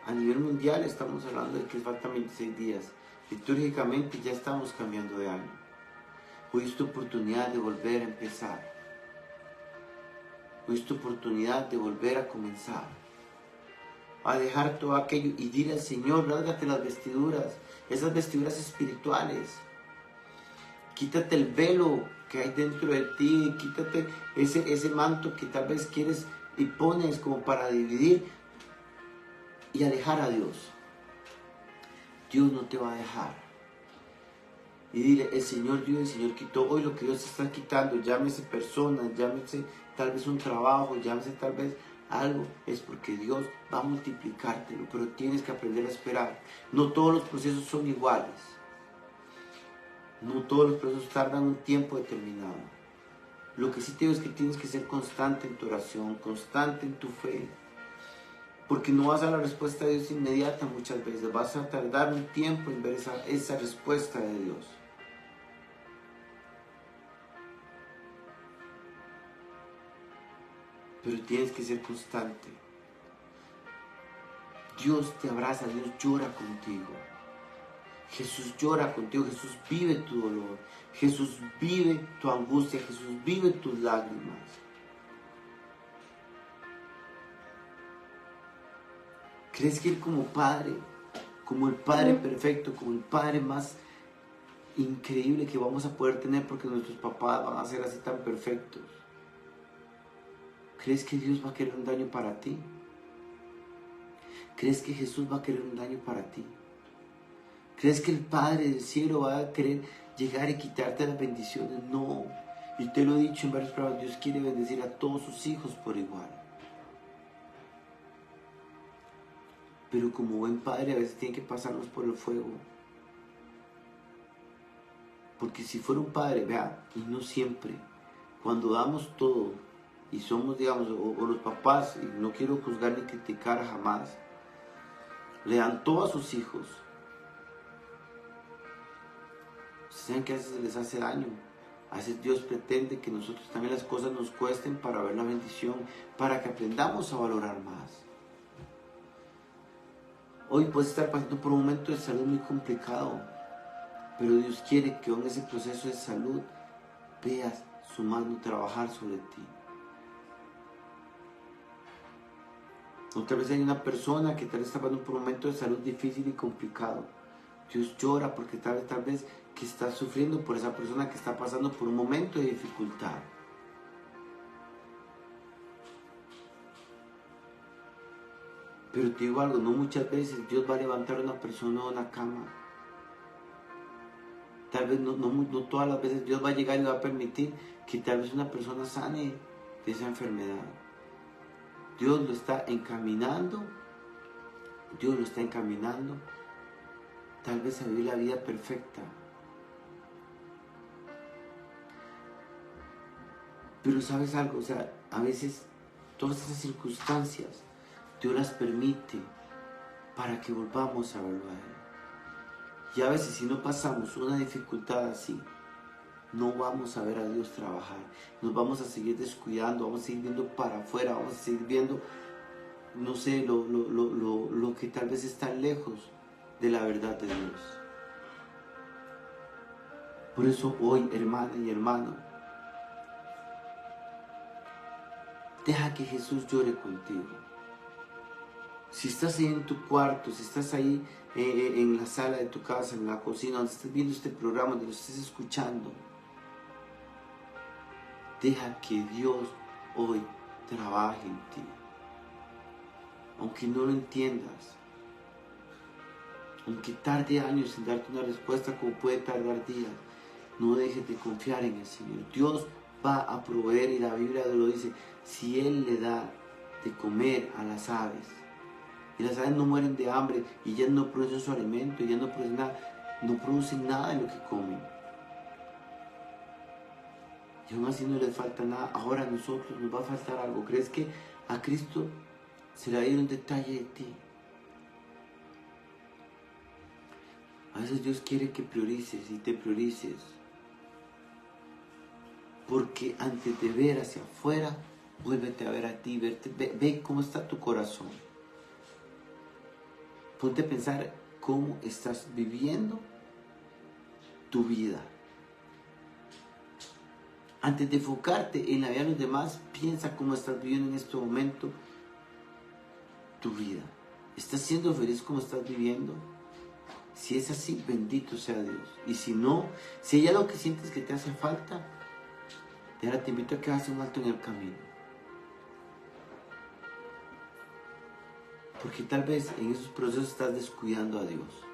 A nivel mundial estamos hablando de que faltan 26 días. Litúrgicamente ya estamos cambiando de año. Hoy es tu oportunidad de volver a empezar. Hoy es tu oportunidad de volver a comenzar. A dejar todo aquello y dile al Señor, lárgate las vestiduras, esas vestiduras espirituales. Quítate el velo que hay dentro de ti, quítate ese manto que tal vez quieres y pones como para dividir y alejar a Dios. Dios no te va a dejar. Y dile, el Señor dio, el Señor quitó. Hoy lo que Dios está quitando, llámese personas, llámese tal vez un trabajo, llámese tal vez algo, es porque Dios va a multiplicártelo, pero tienes que aprender a esperar. No todos los procesos son iguales. No todos los procesos tardan un tiempo determinado. Lo que sí te digo es que tienes que ser constante en tu oración, constante en tu fe. Porque no vas a la respuesta de Dios inmediata muchas veces. Vas a tardar un tiempo en ver esa respuesta de Dios. Pero tienes que ser constante. Dios te abraza, Dios llora contigo. Jesús llora contigo, Jesús vive tu dolor, Jesús vive tu angustia, Jesús vive tus lágrimas. ¿Crees que Él como Padre, como el Padre perfecto, como el Padre más increíble que vamos a poder tener porque nuestros papás van a ser así tan perfectos? ¿Crees que Dios va a querer un daño para ti? ¿Crees que Jesús va a querer un daño para ti? ¿Crees que el Padre del cielo va a querer llegar y quitarte las bendiciones? No. Y te lo he dicho en varios programas, Dios quiere bendecir a todos sus hijos por igual. Pero como buen Padre a veces tiene que pasarnos por el fuego. Porque si fuera un padre, vea, y no siempre, cuando damos todo y somos, digamos, o los papás, y no quiero juzgar ni criticar jamás, le dan todo a sus hijos. Saben que a veces les hace daño. A veces Dios pretende que nosotros también las cosas nos cuesten para ver la bendición, para que aprendamos a valorar más. Hoy puedes estar pasando por un momento de salud muy complicado, pero Dios quiere que en ese proceso de salud veas su mano trabajar sobre ti. O tal vez hay una persona que tal vez está pasando por un momento de salud difícil y complicado. Dios llora porque tal vez que está sufriendo por esa persona que está pasando por un momento de dificultad. Pero te digo algo, no muchas veces Dios va a levantar a una persona de una cama. Tal vez no todas las veces Dios va a llegar y va a permitir que tal vez una persona sane de esa enfermedad. Dios lo está encaminando. Dios lo está encaminando. Tal vez a vivir la vida perfecta. Pero sabes algo, o sea, a veces todas esas circunstancias Dios las permite para que volvamos a verlo a Él. Y a veces si no pasamos una dificultad así, no vamos a ver a Dios trabajar. Nos vamos a seguir descuidando, vamos a seguir viendo para afuera, vamos a seguir viendo, no sé, lo que tal vez está lejos de la verdad de Dios. Por eso hoy, hermana y hermano, deja que Jesús llore contigo. Si estás ahí en tu cuarto, si estás ahí en la sala de tu casa, en la cocina, donde estés viendo este programa, donde lo estés escuchando, deja que Dios hoy trabaje en ti. Aunque no lo entiendas, aunque tarde años en darte una respuesta como puede tardar días, no dejes de confiar en el Señor. Dios va a proveer y la Biblia lo dice, si Él le da de comer a las aves, y las aves no mueren de hambre y ya no producen su alimento, y ya no producen nada de lo que comen. Y aún así no les falta nada. Ahora a nosotros nos va a faltar algo. ¿Crees que a Cristo se le va a ir un detalle de ti? A veces Dios quiere que priorices y te priorices. Porque antes de ver hacia afuera, vuélvete a ver a ti, ve cómo está tu corazón. Ponte a pensar cómo estás viviendo tu vida. Antes de enfocarte en la vida de los demás, piensa cómo estás viviendo en este momento tu vida. ¿Estás siendo feliz como estás viviendo? Si es así, bendito sea Dios. Y si no, si hay algo que sientes que te hace falta, ahora te invito a que hagas un alto en el camino. Porque tal vez en esos procesos estás descuidando a Dios.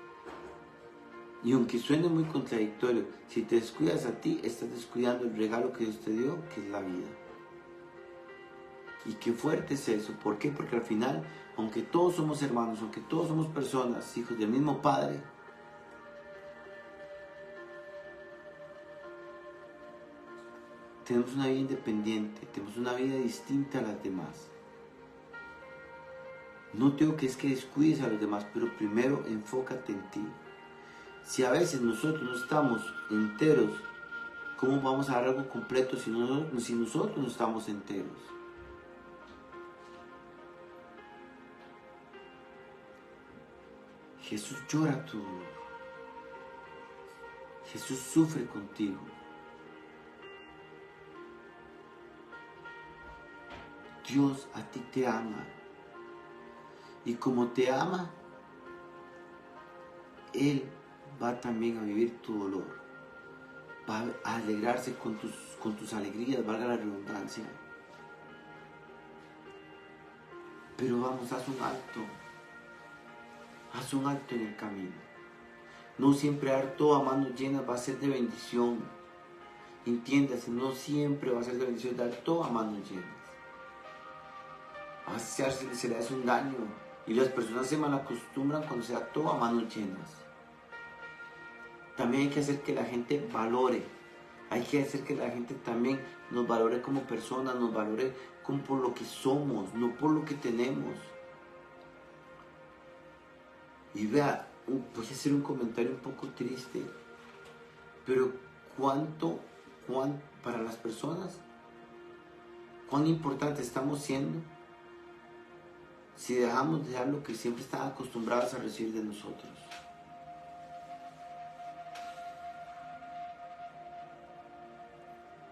Y aunque suene muy contradictorio, si te descuidas a ti, estás descuidando el regalo que Dios te dio, que es la vida. Y qué fuerte es eso. ¿Por qué? Porque al final, aunque todos somos hermanos, aunque todos somos personas, hijos del mismo Padre, tenemos una vida independiente, tenemos una vida distinta a las demás. No digo que es que descuides a los demás, pero primero enfócate en ti. Si a veces nosotros no estamos enteros, ¿cómo vamos a dar algo completo si nosotros no estamos enteros? Jesús llora tu dolor. Jesús sufre contigo. Dios a ti te ama. Y como te ama, Él va también a vivir tu dolor. Va a alegrarse con tus alegrías, valga la redundancia. Pero vamos, haz un alto. Haz un alto en el camino. No siempre dar todo a manos llenas va a ser de bendición. Entiéndase, no siempre va a ser de bendición dar todo a manos llenas. A veces se le hace un daño. Y las personas se malacostumbran cuando se da todo a manos llenas. También hay que hacer que la gente valore. Hay que hacer que la gente también nos valore como personas, nos valore como por lo que somos, no por lo que tenemos. Y vea, voy a hacer un comentario un poco triste, pero cuánto para las personas, cuán importante estamos siendo si dejamos de dar lo que siempre están acostumbrados a recibir de nosotros.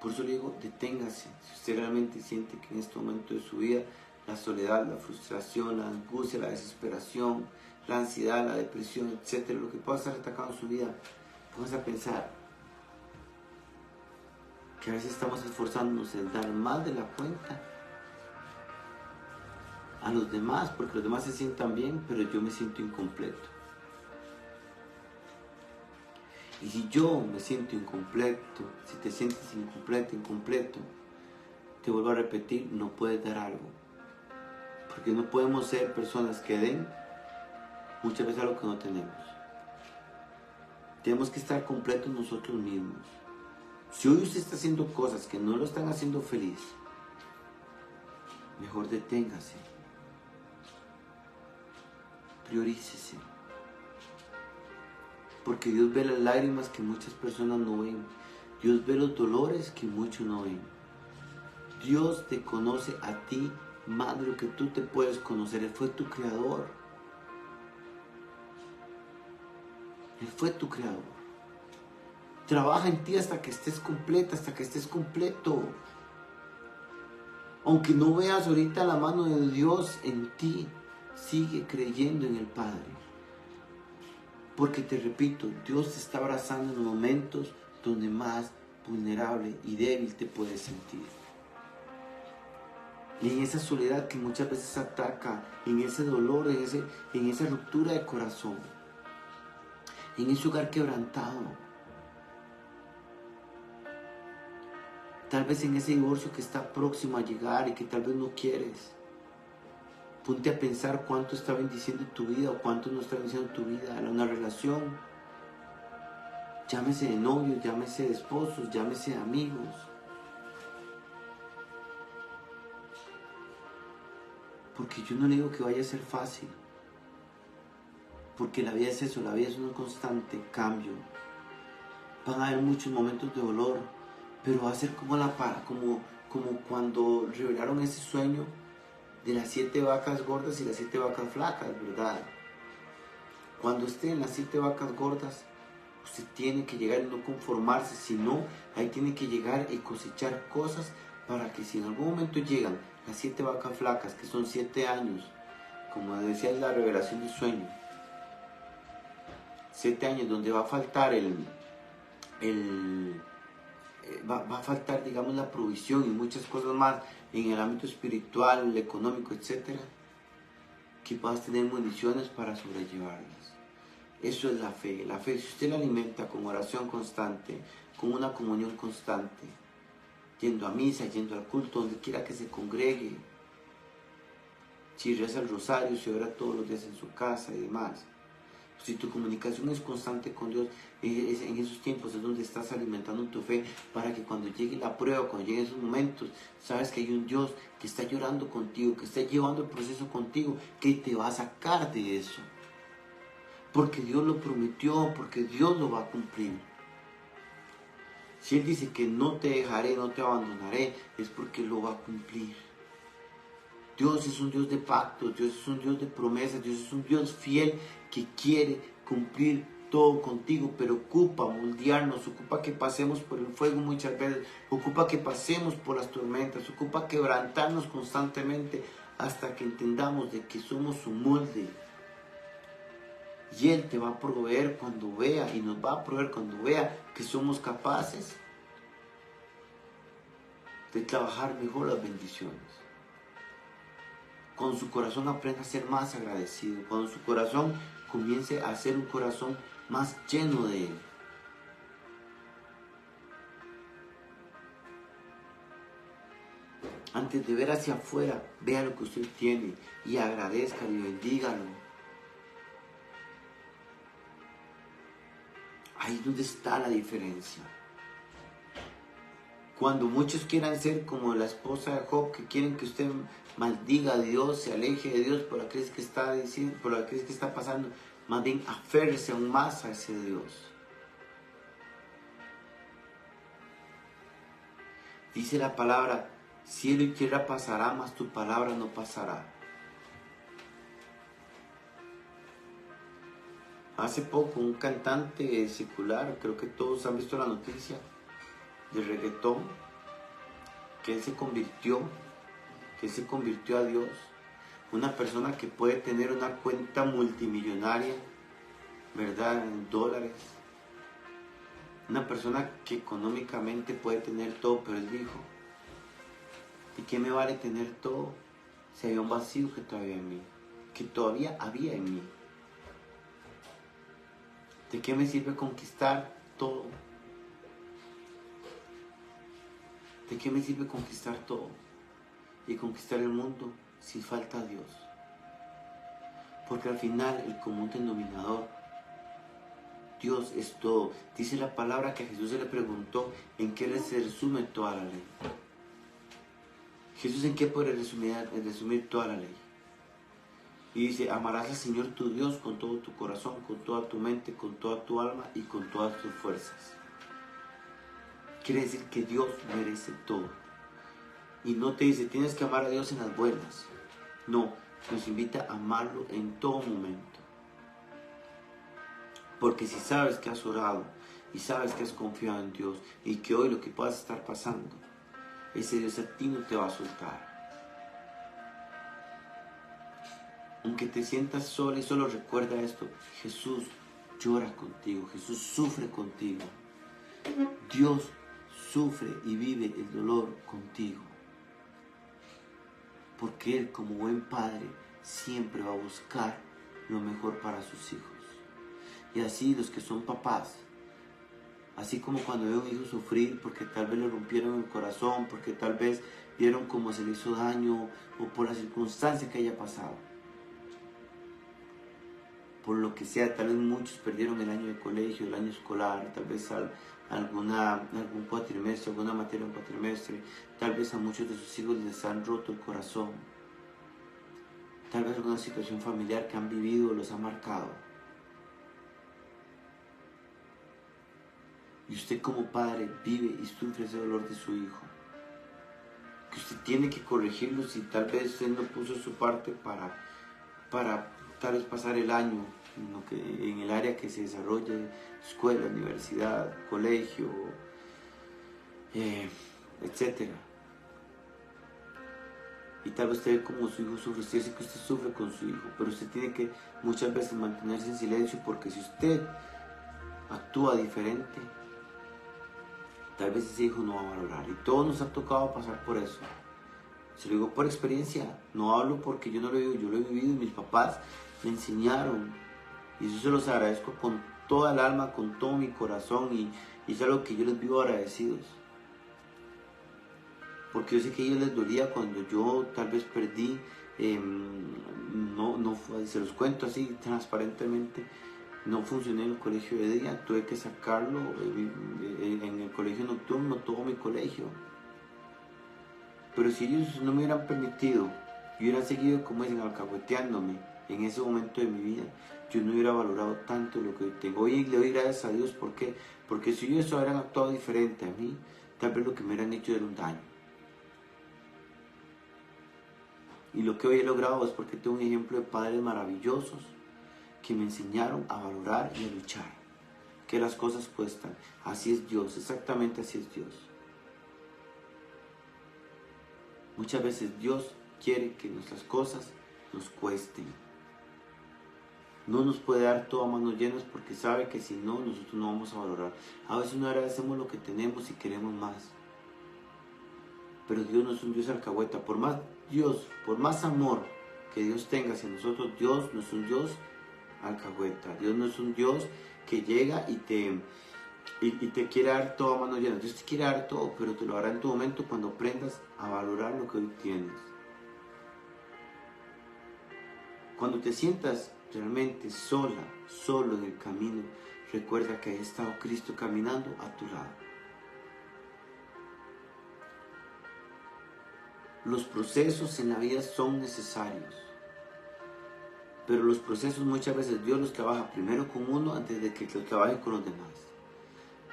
Por eso le digo, deténgase. Si usted realmente siente que en este momento de su vida la soledad, la frustración, la angustia, la desesperación, la ansiedad, la depresión, etcétera, lo que pueda estar atacando su vida, póngase a pensar que a veces estamos esforzándonos en dar más de la cuenta a los demás, porque los demás se sientan bien, pero yo me siento incompleto. Y si yo me siento incompleto, si te sientes incompleto, te vuelvo a repetir, no puedes dar algo. Porque no podemos ser personas que den muchas veces algo que no tenemos. Tenemos que estar completos nosotros mismos. Si hoy usted está haciendo cosas que no lo están haciendo feliz, mejor deténgase. Priorícese. Porque Dios ve las lágrimas que muchas personas no ven. Dios ve los dolores que muchos no ven. Dios te conoce a ti más de lo que tú te puedes conocer. Él fue tu creador. Él fue tu creador. Trabaja en ti hasta que estés completa, hasta que estés completo. Aunque no veas ahorita la mano de Dios en ti, sigue creyendo en el Padre. Porque te repito, Dios te está abrazando en los momentos donde más vulnerable y débil te puedes sentir. Y en esa soledad que muchas veces ataca, en ese dolor, en esa ruptura de corazón, en ese hogar quebrantado, tal vez en ese divorcio que está próximo a llegar y que tal vez no quieres. Ponte a pensar cuánto está bendiciendo tu vida o cuánto no está bendiciendo tu vida en una relación. Llámese de novios, llámese de esposos, llámese de amigos. Porque yo no le digo que vaya a ser fácil. Porque la vida es eso, la vida es un constante cambio. Van a haber muchos momentos de dolor, pero va a ser como cuando revelaron ese sueño de las 7 vacas gordas y las 7 vacas flacas, ¿verdad? Cuando esté en las 7 vacas gordas, usted tiene que llegar y no conformarse, sino ahí tiene que llegar y cosechar cosas para que si en algún momento llegan las 7 vacas flacas, que son 7 años, como decía en la revelación del sueño, 7 años donde va a faltar va a faltar, digamos, la provisión y muchas cosas más en el ámbito espiritual, el económico, etcétera, que puedas tener municiones para sobrellevarlas. Eso es la fe. La fe, si usted la alimenta con oración constante, con una comunión constante, yendo a misa, yendo al culto, donde quiera que se congregue, si reza el rosario, si ora todos los días en su casa y demás. Si tu comunicación es constante con Dios, en esos tiempos es donde estás alimentando tu fe para que cuando llegue la prueba, cuando lleguen esos momentos, sabes que hay un Dios que está llorando contigo, que está llevando el proceso contigo, que te va a sacar de eso. Porque Dios lo prometió, porque Dios lo va a cumplir. Si Él dice que no te dejaré, no te abandonaré, es porque lo va a cumplir. Dios es un Dios de pactos, Dios es un Dios de promesas, Dios es un Dios fiel que quiere cumplir todo contigo, pero ocupa moldearnos, ocupa que pasemos por el fuego muchas veces, ocupa que pasemos por las tormentas, ocupa quebrantarnos constantemente hasta que entendamos de que somos su molde. Y Él te va a proveer cuando vea, y nos va a proveer cuando vea que somos capaces de trabajar mejor las bendiciones. Cuando su corazón aprenda a ser más agradecido, cuando su corazón comience a ser un corazón más lleno de Él. Antes de ver hacia afuera, vea lo que usted tiene y agradezca y bendígalo. Ahí es donde está la diferencia. Cuando muchos quieran ser como la esposa de Job, que quieren que usted maldiga a Dios, se aleje de Dios por la crisis que está diciendo, por la crisis que está pasando, más bien aférrese aún más a ese Dios. Dice la palabra, cielo y tierra pasará, mas tu palabra no pasará. Hace poco un cantante secular, creo que todos han visto la noticia, de reggaetón, que él se convirtió a Dios. Una persona que puede tener una cuenta multimillonaria, ¿verdad? En dólares. Una persona que económicamente puede tener todo, pero él dijo, ¿y qué me vale tener todo si había un vacío que todavía había en mí? ¿De qué me sirve conquistar todo? ¿De qué me sirve conquistar todo y conquistar el mundo si falta Dios? Porque al final el común denominador, Dios es todo. Dice la palabra que a Jesús se le preguntó en qué se resume toda la ley. Jesús, ¿en qué puede resumir toda la ley? Y dice, amarás al Señor tu Dios con todo tu corazón, con toda tu mente, con toda tu alma y con todas tus fuerzas. Quiere decir que Dios merece todo. Y no te dice, tienes que amar a Dios en las buenas. No, nos invita a amarlo en todo momento. Porque si sabes que has orado y sabes que has confiado en Dios y que hoy lo que puedas estar pasando, ese Dios a ti no te va a soltar. Aunque te sientas sola y solo recuerda esto, Jesús llora contigo, Jesús sufre contigo. Dios sufre y vive el dolor contigo. Porque Él, como buen padre, siempre va a buscar lo mejor para sus hijos. Y así los que son papás, así como cuando veo a un hijo sufrir porque tal vez le rompieron el corazón, porque tal vez vieron cómo se le hizo daño o por la circunstancia que haya pasado. Por lo que sea, tal vez muchos perdieron el año de colegio, el año escolar, tal vez algún cuatrimestre, alguna materia en cuatrimestre, tal vez a muchos de sus hijos les han roto el corazón, tal vez alguna situación familiar que han vivido los ha marcado. Y usted como padre vive y sufre ese dolor de su hijo, que usted tiene que corregirlo si tal vez él no puso su parte para tal vez pasar el año en el área que se desarrolle, escuela, universidad, colegio, etc. Y tal vez usted ve como su hijo sufre, usted dice que usted sufre con su hijo, pero usted tiene que muchas veces mantenerse en silencio, porque si usted actúa diferente, tal vez ese hijo no va a valorar. Y todos nos ha tocado pasar por eso. Se lo digo por experiencia, no hablo porque yo no lo he vivido, yo lo he vivido y mis papás me enseñaron. Y eso se los agradezco con toda el alma, con todo mi corazón, y es algo que yo les vivo agradecidos. Porque yo sé que a ellos les dolía cuando yo tal vez perdí, se los cuento así transparentemente, no funcioné en el colegio de día, tuve que sacarlo en el colegio nocturno, todo mi colegio. Pero si ellos no me hubieran permitido, yo hubiera seguido, como dicen, alcahueteándome en ese momento de mi vida, yo no hubiera valorado tanto lo que hoy tengo. Hoy le doy gracias a Dios, ¿por qué? Porque si ellos hubieran actuado diferente a mí, tal vez lo que me hubieran hecho era un daño. Y lo que hoy he logrado es porque tengo un ejemplo de padres maravillosos que me enseñaron a valorar y a luchar. Que las cosas cuestan. Así es Dios, exactamente así es Dios. Muchas veces Dios quiere que nuestras cosas nos cuesten. No nos puede dar todo a manos llenas porque sabe que si no, nosotros no vamos a valorar. A veces no agradecemos lo que tenemos y queremos más. Pero Dios no es un Dios alcahueta. Por más amor que Dios tenga hacia nosotros, Dios no es un Dios alcahueta. Dios no es un Dios que llega y te quiere dar todo a manos llenas. Dios te quiere dar todo, pero te lo hará en tu momento cuando aprendas a valorar lo que hoy tienes. Cuando te sientas realmente solo en el camino, recuerda que ha estado Cristo caminando a tu lado. Los procesos en la vida son necesarios, pero los procesos muchas veces Dios los trabaja primero con uno antes de que los trabaje con los demás.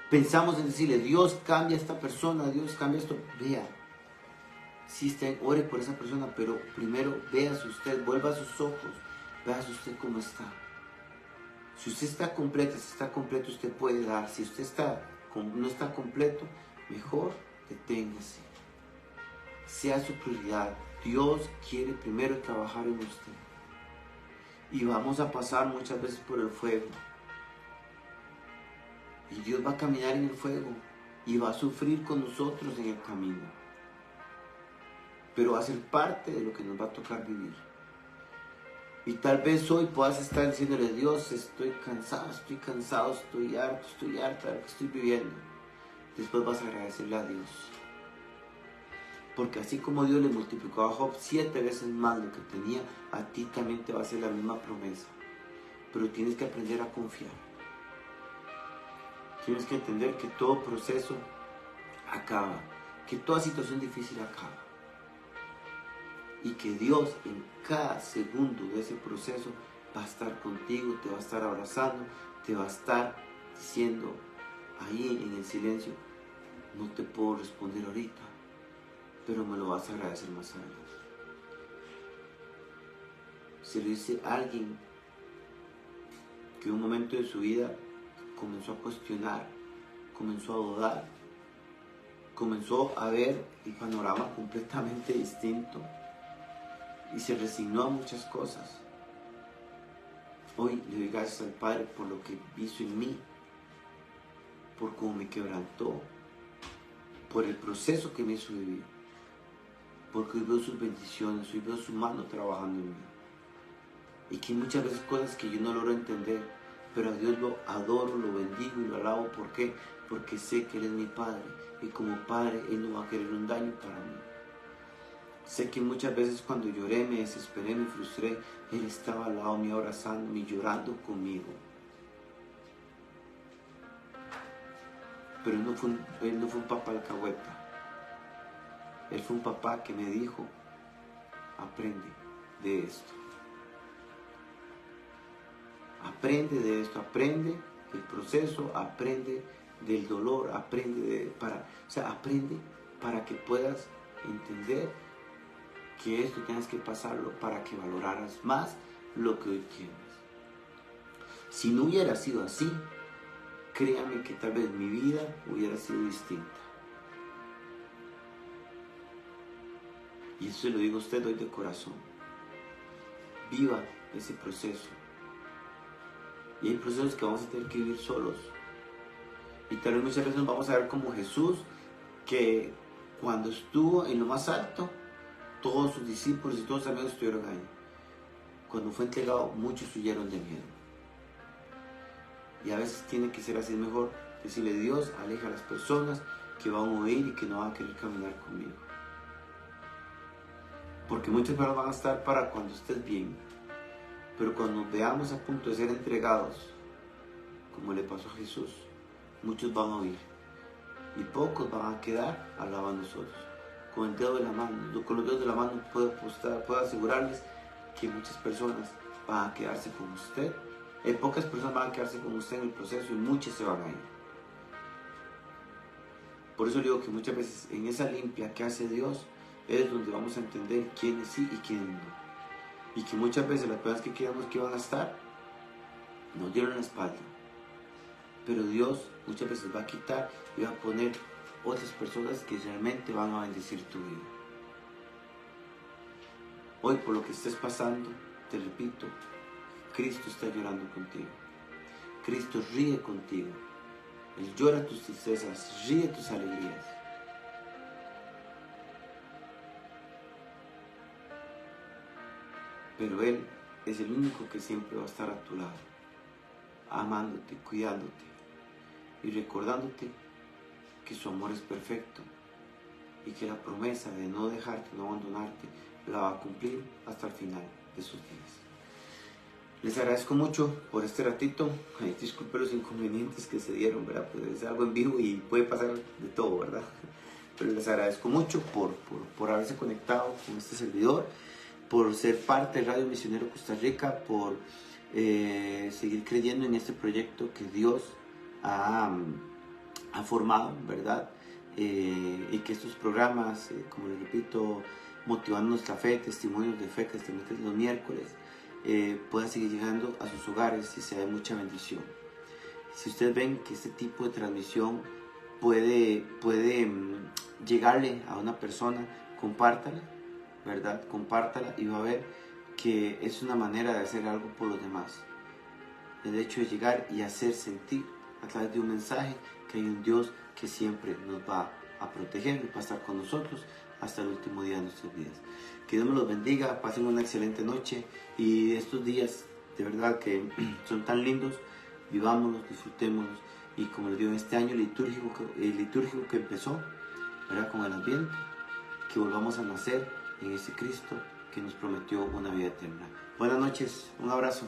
Pensamos en decirle, Dios cambia a esta persona, Dios cambia esto. Vea, sí está, ore por esa persona, pero primero véase usted, vuelva a sus ojos, véase usted cómo está. Si usted está completa, si está completo, usted puede dar. Si usted no está completo, mejor deténgase. Sea su prioridad. Dios quiere primero trabajar en usted. Y vamos a pasar muchas veces por el fuego. Y Dios va a caminar en el fuego. Y va a sufrir con nosotros en el camino. Pero va a ser parte de lo que nos va a tocar vivir. Y tal vez hoy puedas estar diciéndole, Dios, estoy cansado, estoy harta de lo que estoy viviendo. Después vas a agradecerle a Dios. Porque así como Dios le multiplicó a Job 7 veces más lo que tenía, a ti también te va a hacer la misma promesa. Pero tienes que aprender a confiar. Tienes que entender que todo proceso acaba, que toda situación difícil acaba. Y que Dios en cada segundo de ese proceso va a estar contigo, te va a estar abrazando, te va a estar diciendo ahí en el silencio, no te puedo responder ahorita, pero me lo vas a agradecer más adelante. Se lo dice a alguien que en un momento de su vida comenzó a cuestionar, comenzó a dudar, comenzó a ver el panorama completamente distinto y se resignó a muchas cosas. Hoy le doy gracias al Padre por lo que hizo en mí, por cómo me quebrantó, por el proceso que me hizo vivir, porque hoy veo sus bendiciones, hoy veo su mano trabajando en mí. Y que muchas veces cosas que yo no logro entender, pero a Dios lo adoro, lo bendigo y lo alabo. ¿Por qué? Porque sé que Él es mi Padre y como Padre Él no va a querer un daño para mí. Sé que muchas veces cuando lloré, me desesperé, me frustré, Él estaba al lado mío abrazándome y llorando conmigo. Pero Él no fue un papá alcahueta. Él fue un papá que me dijo, aprende de esto. Aprende de esto, aprende del proceso, aprende del dolor, aprende para que puedas entender que esto tienes que pasarlo para que valoraras más lo que hoy tienes. Si no hubiera sido así, créame que tal vez mi vida hubiera sido distinta. Y eso se lo digo a usted hoy de corazón. Viva ese proceso. Y hay procesos que vamos a tener que vivir solos. Y tal vez muchas veces nos vamos a ver como Jesús, que cuando estuvo en lo más alto, todos sus discípulos y todos sus amigos estuvieron ahí. Cuando fue entregado, muchos huyeron de miedo. Y a veces tiene que ser así, mejor decirle, Dios, aleja a las personas que van a huir y que no van a querer caminar conmigo. Porque muchas personas van a estar para cuando estés bien. Pero cuando nos veamos a punto de ser entregados, como le pasó a Jesús, muchos van a huir. Y pocos van a quedar al lado de nosotros. Con el dedo de la mano, con los dedos de la mano puedo asegurarles que muchas personas van a quedarse con usted. Pocas personas van a quedarse con usted en el proceso y muchas se van a ir. Por eso digo que muchas veces en esa limpia que hace Dios es donde vamos a entender quiénes sí y quiénes no. Y que muchas veces las personas que creíamos que iban a estar nos dieron la espalda. Pero Dios muchas veces va a quitar y va a poner otras personas que realmente van a bendecir tu vida. Hoy por lo que estés pasando, te repito, Cristo está llorando contigo. Cristo ríe contigo. Él llora tus tristezas, ríe tus alegrías. Pero Él es el único que siempre va a estar a tu lado, amándote, cuidándote y recordándote que su amor es perfecto y que la promesa de no dejarte, no abandonarte, la va a cumplir hasta el final de sus días. Les agradezco mucho por este ratito. Ay, disculpe los inconvenientes que se dieron, ¿verdad? Pues es algo en vivo y puede pasar de todo, ¿verdad? Pero les agradezco mucho por haberse conectado con este servidor, por ser parte de Radio Misionero Costa Rica, por seguir creyendo en este proyecto que Dios ha formado, ¿verdad? Y que estos programas, como les repito, motivando nuestra fe, testimonios de fe que se meten los miércoles, pueda seguir llegando a sus hogares y sea de mucha bendición. Si ustedes ven que este tipo de transmisión puede llegarle a una persona, compártala, ¿verdad? Compártala y va a ver que es una manera de hacer algo por los demás. El hecho de llegar y hacer sentir a través de un mensaje que hay un Dios que siempre nos va a proteger y va a estar con nosotros hasta el último día de nuestras vidas. Que Dios me los bendiga, pasen una excelente noche y estos días de verdad que son tan lindos, vivámonos, disfrutémonos y como les digo, en este año litúrgico que empezó, ¿verdad? Con el Adviento, que volvamos a nacer en ese Cristo que nos prometió una vida eterna. Buenas noches, un abrazo.